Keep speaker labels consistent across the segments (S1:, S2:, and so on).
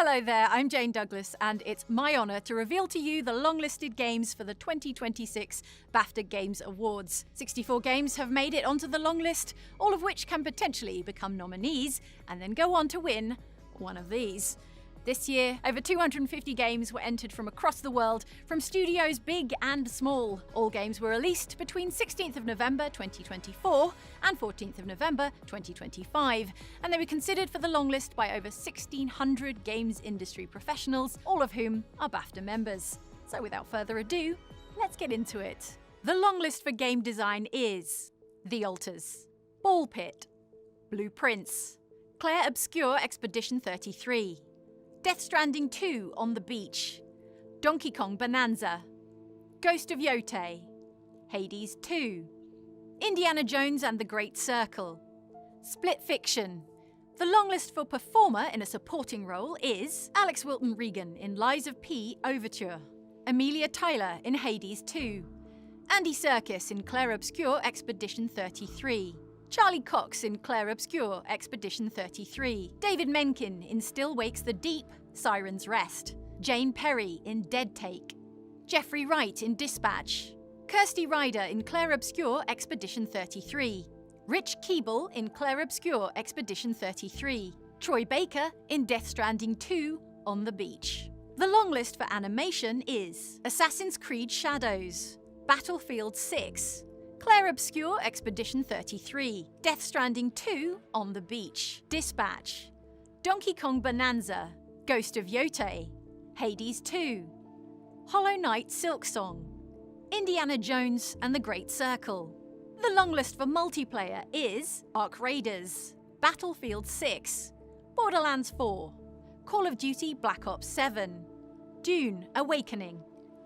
S1: Hello there, I'm Jane Douglas, and it's my honour to reveal to you the long-listed games for the 2026 BAFTA Games Awards. 64 games have made it onto the long list, all of which can potentially become nominees and then go on to win one of these. This year, over 250 games were entered from across the world, from studios big and small. All games were released between 16th of November 2024 and 14th of November 2025, and they were considered for the long list by over 1,600 games industry professionals, all of whom are BAFTA members. So without further ado, let's get into it. The long list for game design is The Altars, Ball Pit, Blueprints, Clair Obscur Expedition 33, Death Stranding 2 On the Beach, Donkey Kong Bonanza, Ghost of Yotei, Hades 2, Indiana Jones and the Great Circle, Split Fiction. The long list for performer in a supporting role is Alex Wilton Regan in Lies of P Overture, Amelia Tyler in Hades 2, Andy Serkis in Clair Obscur Expedition 33, Charlie Cox in Clair Obscur Expedition 33, David Menken in Still Wakes the Deep, Siren's Rest, Jane Perry in Dead Take, Jeffrey Wright in Dispatch, Kirsty Ryder in Clair Obscur Expedition 33, Rich Keeble in Clair Obscur Expedition 33, Troy Baker in Death Stranding 2 On the Beach. The long list for animation is Assassin's Creed Shadows, Battlefield 6, Clair Obscur Expedition 33, Death Stranding 2 On the Beach, Dispatch, Donkey Kong Bonanza, Ghost of Yotei, Hades 2, Hollow Knight Silksong, Indiana Jones and the Great Circle. The long list for multiplayer is Ark Raiders, Battlefield 6, Borderlands 4, Call of Duty Black Ops 7, Dune Awakening,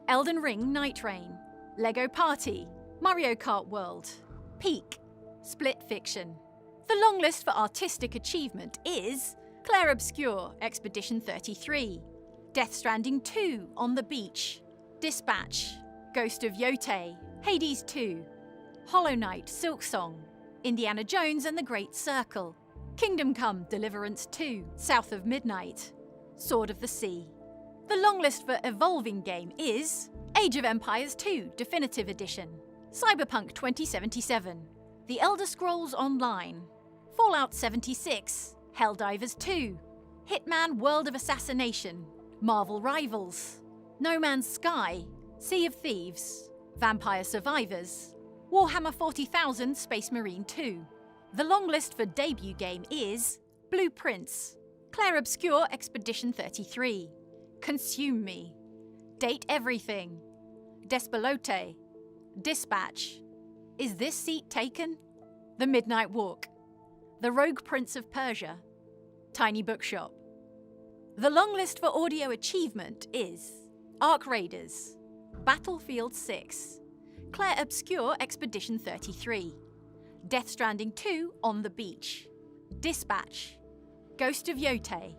S1: Elden Ring Night Rain, Lego Party, Mario Kart World, Peak, Split Fiction. The long list for artistic achievement is Clair Obscur Expedition 33, Death Stranding 2 On the Beach, Dispatch, Ghost of Yotei, Hades 2, Hollow Knight Silksong, Indiana Jones and the Great Circle, Kingdom Come Deliverance 2, South of Midnight, Sword of the Sea. The long list for evolving game is Age of Empires 2 Definitive Edition, Cyberpunk 2077, The Elder Scrolls Online, Fallout 76, Helldivers 2, Hitman World of Assassination, Marvel Rivals, No Man's Sky, Sea of Thieves, Vampire Survivors, Warhammer 40,000 Space Marine 2. The long list for debut game is Blueprints, Clair Obscur Expedition 33, Consume Me, Date Everything, Despelote, Dispatch, Is This Seat Taken? The Midnight Walk, The Rogue Prince of Persia, Tiny Bookshop. The long list for audio achievement is Ark Raiders, Battlefield 6, Clair Obscur Expedition 33, Death Stranding 2 On the Beach, Dispatch, Ghost of Yotei,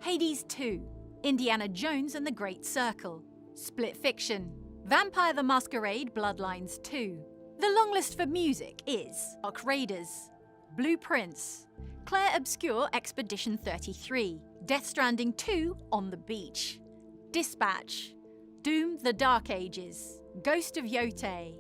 S1: Hades 2, Indiana Jones and the Great Circle, Split Fiction, Vampire the Masquerade Bloodlines 2. The long list for music is Ark Raiders, Blueprints, Clair Obscur Expedition 33, Death Stranding 2 On the Beach, Dispatch, Doom The Dark Ages, Ghost of Yotei,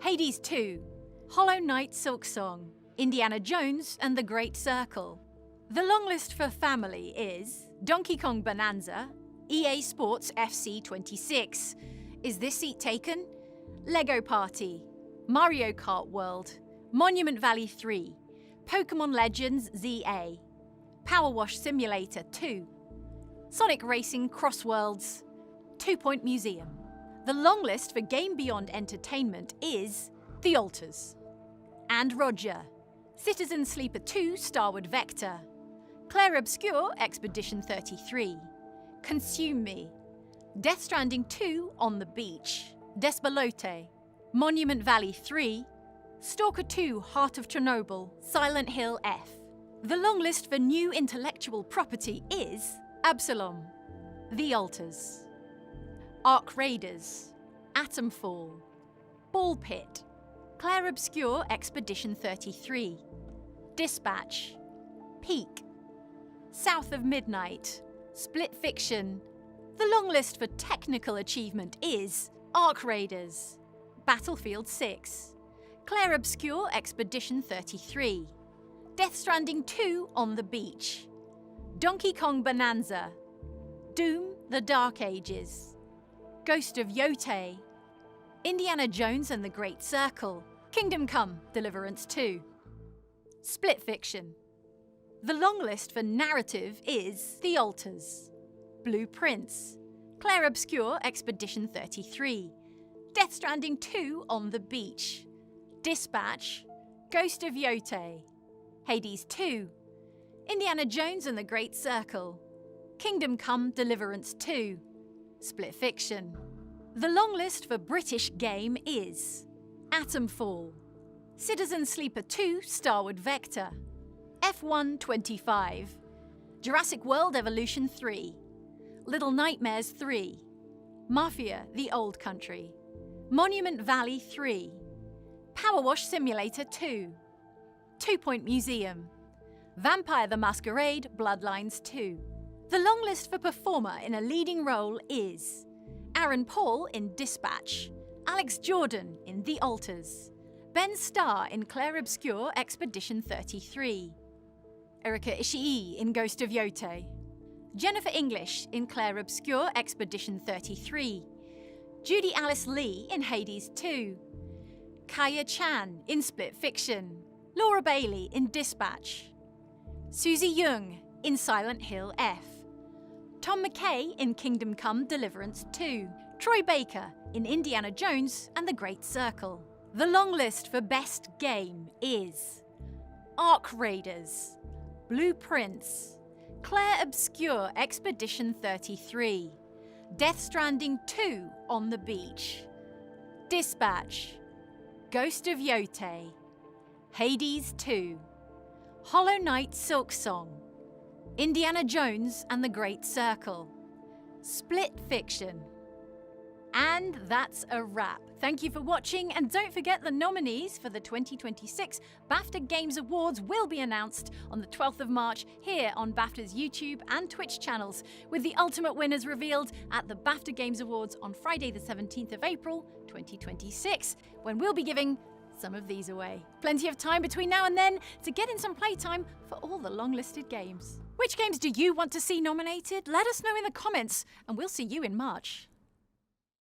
S1: Hades 2, Hollow Knight Silksong, Indiana Jones and the Great Circle. The long list for family is Donkey Kong Bonanza, EA Sports FC 26, Is This Seat Taken? Lego Party, Mario Kart World, Monument Valley 3, Pokemon Legends ZA, Power Wash Simulator 2, Sonic Racing Cross Worlds, 2 Point Museum. The long list for Game Beyond Entertainment is The Altars, And Roger, Citizen Sleeper 2 Starward Vector, Clair Obscur Expedition 33, Consume Me, Death Stranding 2 On the Beach, Despelote, Monument Valley 3, Stalker 2 Heart of Chernobyl, Silent Hill F. The long list for new intellectual property is Absalom, The Altars, Ark Raiders, Atomfall, Ball Pit, Clair Obscur Expedition 33, Dispatch, Peak, South of Midnight, Split fiction. The long list for technical achievement is Ark Raiders, Battlefield 6, Clair Obscur Expedition 33, Death Stranding 2 On the Beach, Donkey Kong Bonanza, Doom: The Dark Ages, Ghost of Yotei, Indiana Jones and the Great Circle, Kingdom Come: Deliverance 2. Split fiction. The long list for narrative is The Altars, Blue Prince, Clair Obscur Expedition 33, Death Stranding 2 On the Beach, Dispatch, Ghost of Yotei, Hades 2, Indiana Jones and the Great Circle, Kingdom Come: Deliverance 2. Split fiction. The long list for British game is Atomfall, Citizen Sleeper 2 Starward Vector, F1 25, Jurassic World Evolution 3, Little Nightmares 3, Mafia: The Old Country, Monument Valley 3, Power Wash Simulator 2, 2 Point Museum, Vampire the Masquerade Bloodlines 2. The long list for performer in a leading role is Aaron Paul in Dispatch, Alex Jordan in The Altars, Ben Starr in Clair Obscur Expedition 33, Erika Ishii in Ghost of Yotei, Jennifer English in Clair Obscur Expedition 33, Judy Alice Lee in Hades 2, Kaya Chan in Split Fiction, Laura Bailey in Dispatch, Susie Young in Silent Hill F, Tom McKay in Kingdom Come: Deliverance 2, Troy Baker in Indiana Jones and the Great Circle. The long list for best game is Ark Raiders, Blue Prince, Clair Obscur Expedition 33, Death Stranding 2 On the Beach, Dispatch, Ghost of Yotei, Hades 2, Hollow Knight: Silksong, Indiana Jones and the Great Circle, Split Fiction. And that's a wrap. Thank you for watching, and don't forget the nominees for the 2026 BAFTA Games Awards will be announced on the 12th of March here on BAFTA's YouTube and Twitch channels, with the ultimate winners revealed at the BAFTA Games Awards on Friday the 17th of April 2026, when we'll be giving some of these away. Plenty of time between now and then to get in some playtime for all the long-listed games. Which games do you want to see nominated? Let us know in the comments, and we'll see you in March.